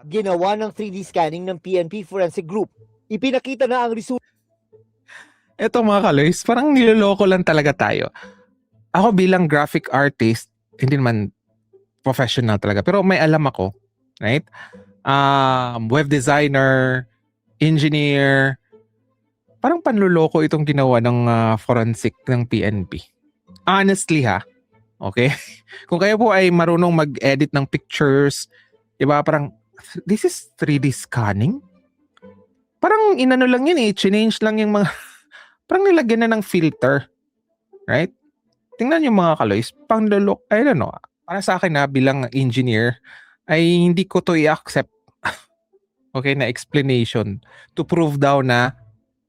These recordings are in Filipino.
Ginawa ng 3D scanning ng PNP Forensic Group. Ipinakita na ang resulta. Eto mga kaloys, parang niloloko lang talaga tayo. Ako bilang graphic artist, hindi naman professional talaga, pero may alam ako, right? Web designer, engineer, parang panloloko itong ginawa ng forensic ng PNP. Honestly ha, okay? Kung kayo po ay marunong mag-edit ng pictures, di ba parang, this is 3D scanning? Parang inano lang yun change lang yung mga, parang nilagyan na ng filter. Right? Tingnan yung mga kaloys, panglolok, I don't know, para sa akin na bilang engineer, ay hindi ko to i-accept okay, na explanation to prove daw na,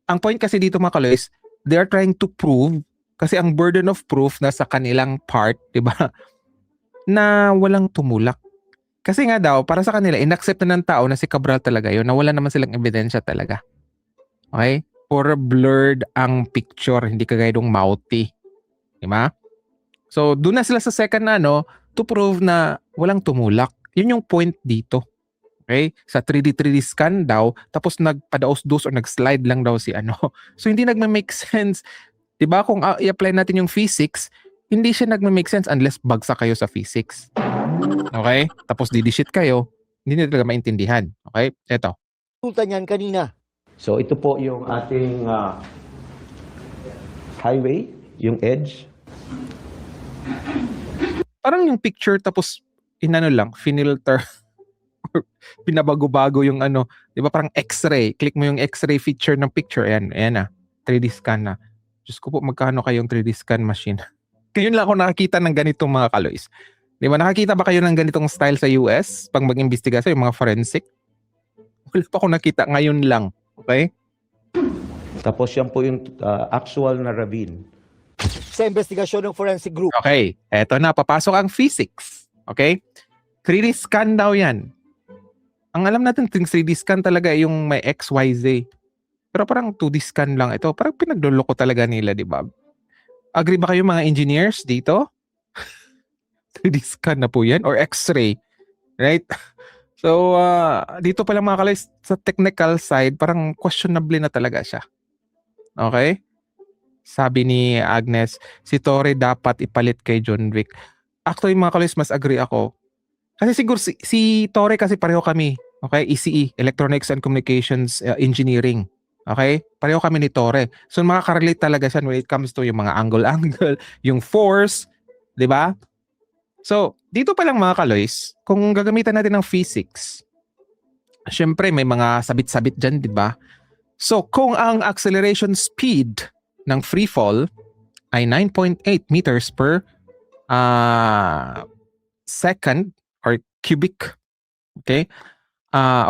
ang point kasi dito mga kaloys, they are trying to prove, kasi ang burden of proof na sa kanilang part, di ba, na walang tumulak. Kasi nga daw, para sa kanila, inaccept na ng tao na si Cabral talaga yun, na wala naman silang ebidensya talaga. Okay? Puro blurred ang picture, hindi kagaya ng mouthy. Diba? So, doon na sila sa second na to prove na walang tumulak. Yun yung point dito. Okay? Sa 3D scan daw, tapos nagpadaos-dos or nag-slide lang daw si So, hindi nagma-make sense. Diba? Kung i-apply natin yung physics, hindi siya nagma-make sense unless bagsak kayo sa physics. Okay? Tapos didishit kayo, hindi nyo talaga maintindihan. Okay? Eto. Resulta niyan kanina. So ito po yung ating highway, yung edge. Parang yung picture tapos inano lang, finilter. Pinabago-bago yung di ba parang x-ray. Click mo yung x-ray feature ng picture. Ayan na. 3D scan na. Diyos ko po, magkano kayong 3D scan machine? Ngayon lang ako nakakita ng ganitong mga kaloys. Di ba, nakakita ba kayo ng ganitong style sa US? Pag mag-imbestiga sa yung mga forensic? Wala pa ako nakita ngayon lang. Okay? Tapos yan po yung actual na ravine. Sa investigasyon ng Forensic Group. Okay. Eto na, papasok ang physics. Okay? 3D scan daw yan. Ang alam natin, 3D scan talaga yung may X, Y, Z. Pero parang 2D scan lang ito. Parang pinagluloko talaga nila, di ba? Agree ba kayo mga engineers dito? 3D scan na po yan? Or X-ray? Right? So, dito pala mga kalays, sa technical side, parang questionable na talaga siya. Okay? Sabi ni Agnes, si Torre dapat ipalit kay John Wick. Actually, mga kalays, mas agree ako. Kasi siguro si Torre kasi pareho kami. Okay? ECE, Electronics and Communications Engineering. Okay? Pareho kami ni Torre. So, makaka-relate talaga siya when it comes to yung mga angle-angle, yung force, di ba? So, dito pa lang mga kaloys, kung gagamitan natin ng physics, syempre may mga sabit-sabit dyan, di ba? So, kung ang acceleration speed ng free fall ay 9.8 meters per second or cubic, okay?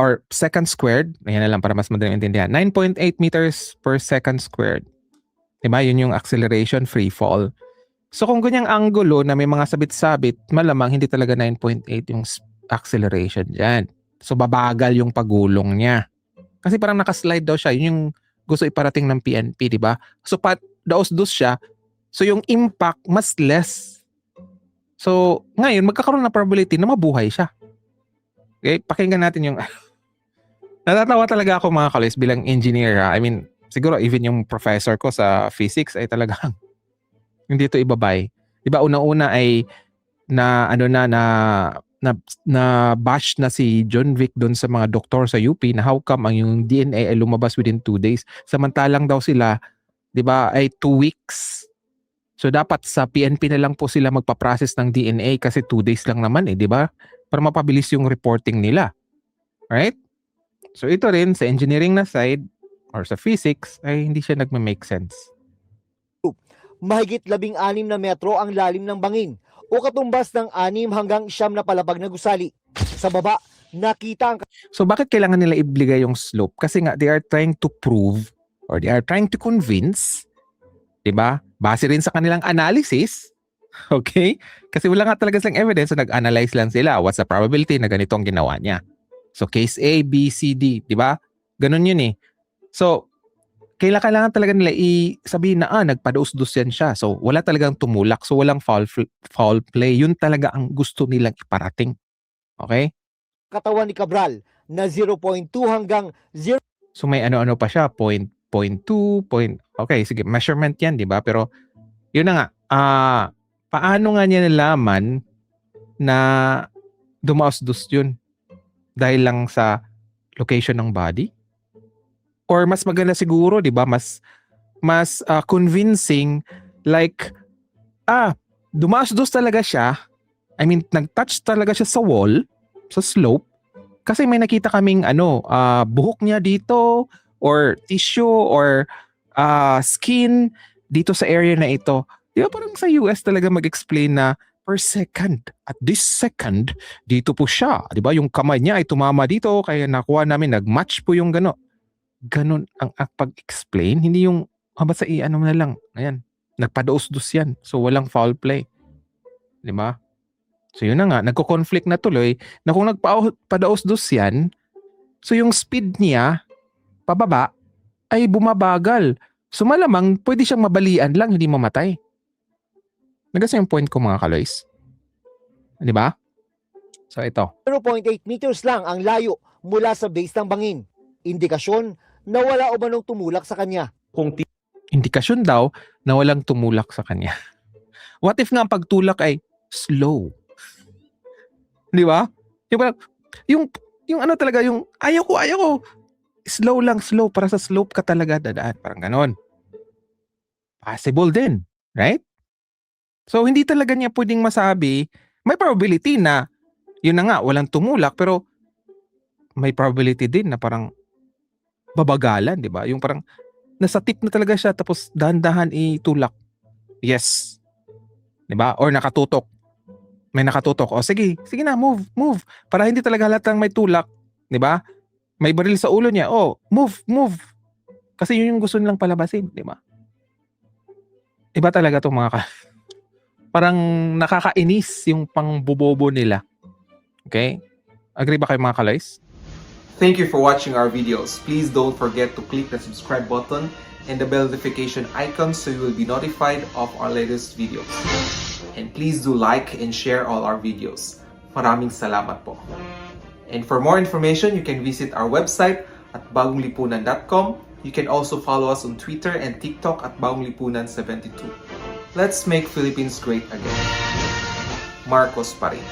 Or second squared, ayan na lang para mas madaling intindihan, 9.8 meters per second squared. Diba? Yun yung acceleration free fall. So kung ganyang angulo na may mga sabit-sabit, malamang hindi talaga 9.8 yung acceleration dyan. So babagal yung pagulong niya. Kasi parang nakaslide daw siya. Yun yung gusto iparating ng PNP, di ba? So daos-dos siya. So yung impact mas less. So ngayon, magkakaroon ng probability na mabuhay siya. Okay? Pakinggan natin yung... Natatawa talaga ako mga kalis bilang engineer. I mean, siguro even yung professor ko sa physics ay talagang hindi to ibabay. Diba una-una ay na bash na si John Wick doon sa mga doktor sa UP na how come ang yung DNA ay lumabas within 2 days. Samantalang daw sila, 'di ba, ay 2 weeks. So dapat sa PNP na lang po sila magpa-process ng DNA kasi 2 days lang naman 'di ba? Para mapabilis yung reporting nila. Right? So ito rin sa engineering na side or sa physics ay hindi siya nagma-make sense. Mahigit 16 na metro ang lalim ng bangin o katumbas ng 6 hanggang 9 na palapag na gusali. Sa baba, nakita ang... So bakit kailangan nila ibigay yung slope? Kasi nga they are trying to prove or they are trying to convince, 'di ba? Base rin sa kanilang analysis. Okay? Kasi wala nga talaga silang evidence, so nag-analyze lang sila. What's the probability na ganito ang ginawa niya? So case A, B, C, D, 'di ba? Ganun 'yun eh. So kailangan talaga nila sabihin na nagpadaus-dus yan siya. So wala talagang tumulak. So walang foul play. Yun talaga ang gusto nilang iparating. Okay? katawan ni Cabral na 0.2 hanggang So may ano-ano pa siya, 0.2, okay, sige, measurement yan, di ba? Pero yun na nga, paano nga niya nalaman na dumaos-dus yun? Dahil lang sa location ng body? Or mas maganda siguro, di ba? Mas convincing, like, dumaos-dus talaga siya. I mean, nag-touch talaga siya sa wall, sa slope, kasi may nakita kaming buhok niya dito, or tissue, or skin dito sa area na ito. Di ba parang sa US talaga mag-explain na per second, at this second, dito po siya. Di ba yung kamay niya ay tumama dito, kaya nakuha namin, nag-match po yung gano'n. Ganon ang pag-explain, hindi yung basta ano na lang, ayan, nagpadaos-dus yan. So walang foul play. Di ba? So yun na nga, nagko-conflict na tuloy na kung nagpadaos-dus yan, so yung speed niya, pababa, ay bumabagal. So malamang, pwede siyang mabalian lang, hindi mamatay. Nagasa yung point ko mga kaloys. Di ba? So ito. 0.8 meters lang ang layo mula sa base ng bangin. Indikasyon na wala o manong tumulak sa kanya. Kung Indikasyon daw na walang tumulak sa kanya. What if nga ang pagtulak ay slow? Di ba? Yung ano talaga, yung ayaw ko. Slow lang, slow. Para sa slope ka talaga dadaan. Parang ganon. Possible din. Right? So, hindi talaga niya pwedeng masabi. May probability na, yun na nga, walang tumulak. Pero, may probability din na parang babagalan, di ba? Yung parang, nasa tip na talaga siya, tapos dahan-dahan itulak. Yes. Di ba? Or nakatutok. May nakatutok. O sige na, move. Para hindi talaga halatang may tulak, 'di ba? May baril sa ulo niya. Oh, move. Kasi yun yung gusto nilang palabasin, 'di ba? Iba talaga 'tong parang nakakainis yung pangbobobo nila. Okay? Agree ba kayo mga kalays? Thank you for watching our videos. Please don't forget to click the subscribe button and the bell notification icon so you will be notified of our latest videos. And please do like and share all our videos. Maraming salamat po. And for more information, you can visit our website at bagonglipunan.com. You can also follow us on Twitter and TikTok at bagonglipunan72. Let's make Philippines great again. Marcos pa rin.